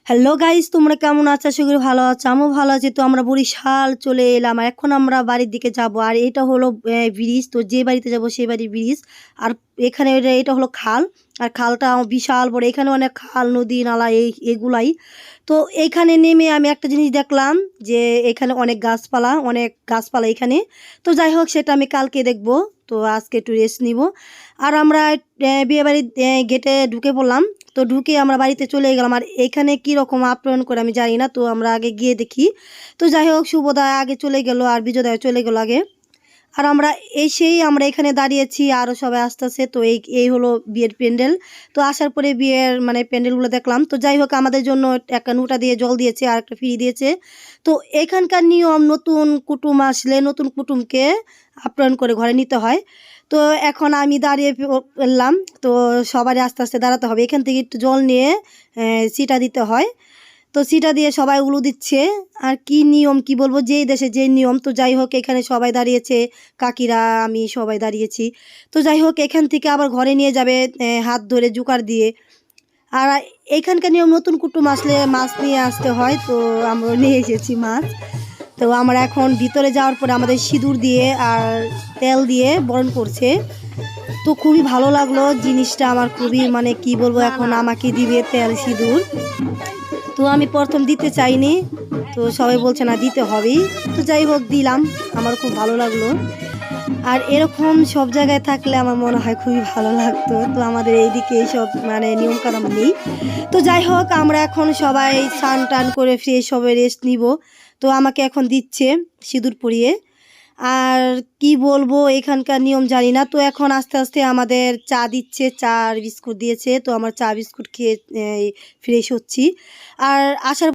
Hello guys, তোমরা কেমন আছো? আশা করি ভালো আছো। আমিও ভালো আছি। তো আমরা বরিশাল চলে এলাম আর এখন আমরা বাড়ির দিকে যাব। আর এটা হলো ব্রিজ। তো যে বাড়িতে যাব সেই বাড়ির ব্রিজ। আর এখানে এটা হলো খাল। আর খালটা বিশাল বড়। এখানে অনেক খাল, নদী, নালা এগুলাই। তো এইখানে নেমে আমি একটা জিনিস দেখলাম যে এখানে অনেক গাছপালা এখানে। তো যাই হোক, সেটা আমি কালকে দেখব। তো আজকে একটু রেস্ট নিব। আর আমরা বিয়েবাড়ির গেটে ঢুকে পড়লাম। তো ঢুকে আমরা বাড়িতে চলে গেলাম। আর এখানে কি রকম আপ্যায়ন করে আমি জানি না। তো আমরা আগে গিয়ে দেখি। তো যাই হোক, শুভদা আগে চলে গেল আর বিজয়দা চলে গেল আগে। আর আমরা আমরা এখানে দাঁড়িয়েছি, আরও সবাই আসতেছে। তো এই এই হলো বিয়ের প্যান্ডেল। তো আসার পরে বিয়ের প্যান্ডেলগুলো দেখলাম। তো যাই হোক, আমাদের জন্য একটা নৌটা দিয়ে জল দিয়েছে আর একটা ফ্রি দিয়েছে। তো এখানকার নিয়ম, নতুন কুটুম আসলে নতুন কুটুমকে আপ্যায়ন করে ঘরে নিতে হয়। তো এখন আমি দাঁড়িয়ে পড়লাম। তো সবারই আস্তে আস্তে দাঁড়াতে হবে। এখান থেকে একটু জল নিয়ে ছিটা দিতে হয়। তো ছিটা দিয়ে সবাই উলু দিচ্ছে। আর কি নিয়ম কি বলবো, যেই দেশে যেই নিয়ম। তো যাই হোক, এখানে সবাই দাঁড়িয়েছে, কাকিরা আমি সবাই দাঁড়িয়েছি। তো যাই হোক, এখান থেকে আবার ঘরে নিয়ে যাবে হাত ধরে জুকার দিয়ে। আর এখানকার নিয়ম, নতুন কুটুম আসলে মাছ নিয়ে আসতে হয়। তো আমরা নিয়ে এসেছি মাছ। তো আমরা এখন ভিতরে যাওয়ার পরে আমাদের সিঁদুর দিয়ে আর তেল দিয়ে বরণ করছে। তো খুবই ভালো লাগলো জিনিসটা আমার, খুবই কি বলবো, এখন আমাকে দিবে তেল সিঁদুর। তো আমি প্রথম দিতে চাইনি। তো সবাই বলছে না, দিতে হবেই। তো যাই হোক, দিলাম। আমার খুব ভালো লাগলো। আর এরকম সব জায়গায় থাকলে আমার মনে হয় খুবই ভালো লাগতো। তো আমাদের এইদিকে এইসব নিয়মকানুন নেই। তো যাই হোক, আমরা এখন সবাই স্নান টান করে ফ্রেশ হবে, রেস্ট নিব। তো আমাকে এখন দিচ্ছে সিঁদুর পরিয়ে। আর কি বলবো, এখানকার নিয়ম জানি না। তো এখন আস্তে আস্তে আমাদের চা দিচ্ছে, চা আর বিস্কুট দিয়েছে। তো আমার চা বিস্কুট খেয়ে ফ্রেশ হচ্ছি। আর আসার